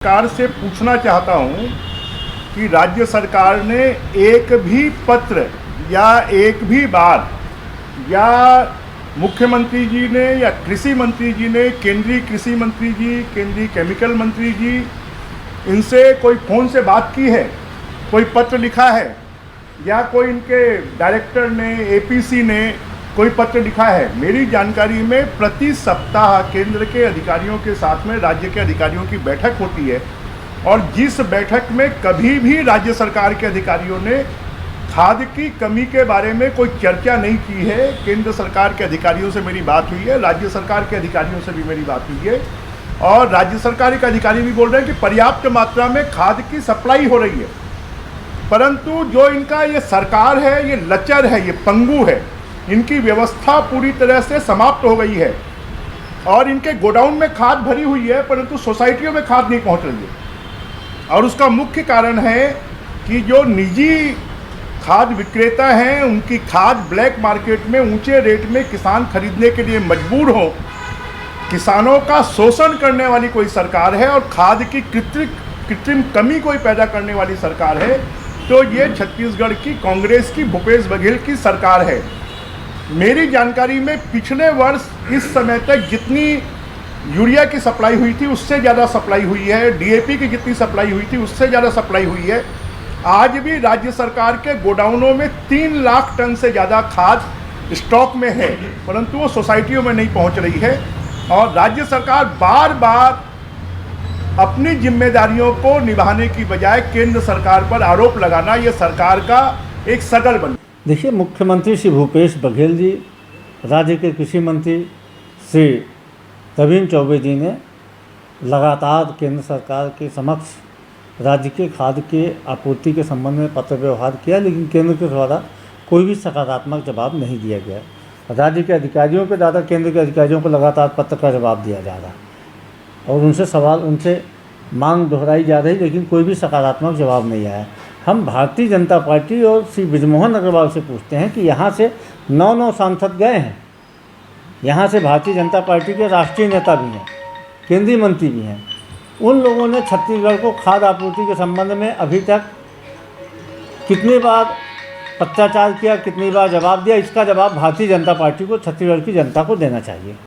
सरकार से पूछना चाहता हूं कि राज्य सरकार ने एक भी पत्र या एक भी बार या मुख्यमंत्री जी ने या कृषि मंत्री जी ने, केंद्रीय कृषि मंत्री जी, केंद्रीय केमिकल मंत्री जी, इनसे कोई फ़ोन से बात की है, कोई पत्र लिखा है या कोई इनके डायरेक्टर ने, एपीसी ने कोई पत्र लिखा है? मेरी जानकारी में प्रति सप्ताह केंद्र के अधिकारियों के साथ में राज्य के अधिकारियों की बैठक होती है और जिस बैठक में कभी भी राज्य सरकार के अधिकारियों ने खाद की कमी के बारे में कोई चर्चा नहीं की है। केंद्र सरकार के अधिकारियों से मेरी बात हुई है, राज्य सरकार के अधिकारियों से भी मेरी बात हुई है और राज्य सरकार के अधिकारी भी बोल रहे हैं कि पर्याप्त मात्रा में खाद की सप्लाई हो रही है, परंतु जो इनका ये सरकार है, ये लचर है, ये पंगु है, इनकी व्यवस्था पूरी तरह से समाप्त हो गई है और इनके गोडाउन में खाद भरी हुई है परंतु सोसाइटियों में खाद नहीं पहुंच रही है। और उसका मुख्य कारण है कि जो निजी खाद विक्रेता हैं, उनकी खाद ब्लैक मार्केट में ऊंचे रेट में किसान खरीदने के लिए मजबूर हो। किसानों का शोषण करने वाली कोई सरकार है और खाद की कृत्रिम कमी कोई पैदा करने वाली सरकार है, तो ये छत्तीसगढ़ की कांग्रेस की भूपेश बघेल की सरकार है। मेरी जानकारी में पिछले वर्ष इस समय तक जितनी यूरिया की सप्लाई हुई थी उससे ज़्यादा सप्लाई हुई है, डीएपी की जितनी सप्लाई हुई थी उससे ज़्यादा सप्लाई हुई है। आज भी राज्य सरकार के गोडाउनों में 3 लाख टन से ज़्यादा खाद स्टॉक में है, परंतु वो सोसाइटियों में नहीं पहुंच रही है और राज्य सरकार बार बार अपनी जिम्मेदारियों को निभाने की बजाय केंद्र सरकार पर आरोप लगाना, ये सरकार का एक शकल बन। देखिए, मुख्यमंत्री श्री भूपेश बघेल जी, राज्य के कृषि मंत्री श्री प्रवीण चौबे जी ने लगातार केंद्र सरकार के समक्ष राज्य के खाद के आपूर्ति के संबंध में पत्र व्यवहार किया, लेकिन केंद्र के द्वारा कोई भी सकारात्मक जवाब नहीं दिया गया। राज्य के अधिकारियों के द्वारा केंद्र के अधिकारियों को लगातार पत्र का जवाब दिया जा रहा और उनसे मांग दोहराई जा रही, लेकिन कोई भी सकारात्मक जवाब नहीं आया। हम भारतीय जनता पार्टी और श्री बृजमोहन अग्रवाल से पूछते हैं कि यहाँ से 9 सांसद गए हैं, यहाँ से भारतीय जनता पार्टी के राष्ट्रीय नेता भी हैं, केंद्रीय मंत्री भी हैं, उन लोगों ने छत्तीसगढ़ को खाद्य आपूर्ति के संबंध में अभी तक कितनी बार पत्राचार किया, कितनी बार जवाब दिया? इसका जवाब भारतीय जनता पार्टी को, छत्तीसगढ़ की जनता को देना चाहिए।